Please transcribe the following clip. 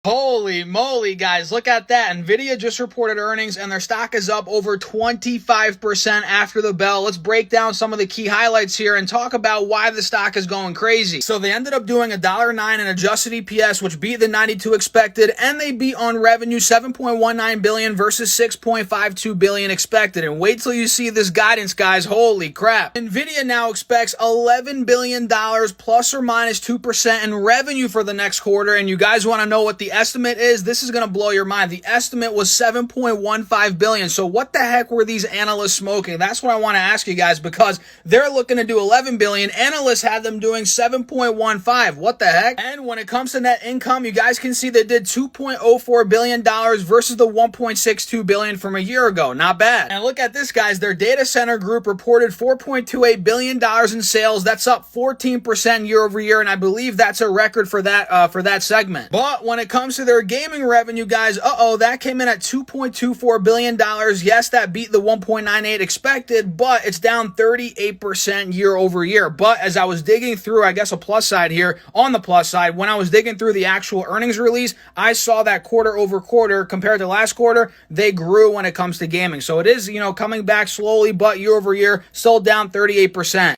Holy moly, guys, look at that. Nvidia just reported earnings and their stock is up over 25% after the bell. Let's break down some of the key highlights here and talk about why the stock is going crazy. So they ended up doing $1.09 in adjusted EPS, which beat the 92 expected, and they beat on revenue $7.19 billion versus $6.52 billion expected. And wait till you see this guidance, guys. Holy crap. Nvidia now expects $11 billion plus or minus 2% in revenue for the next quarter. And you guys want to know what the estimate is? This is going to blow your mind. The estimate was $7.15 billion. So what the heck were these analysts smoking? That's what I want to ask you guys, because they're looking to do $11 billion. Analysts had them doing $7.15. What the heck? And when it comes to net income, you guys can see they did $2.04 billion versus the $1.62 billion from a year ago. Not bad. And look at this, guys. Their data center group reported $4.28 billion in sales. That's up 14% year over year, and I believe that's a record for that segment. But when it comes to their gaming revenue, guys, that came in at $2.24 billion. Yes, that beat the 1.98 expected, but it's down 38% year over year. But as I was digging through, I guess a plus side here, on the plus side, when I was digging through the actual earnings release, I saw that quarter over quarter compared to last quarter, they grew when it comes to gaming. So it is, coming back slowly, but year over year, still down 38%.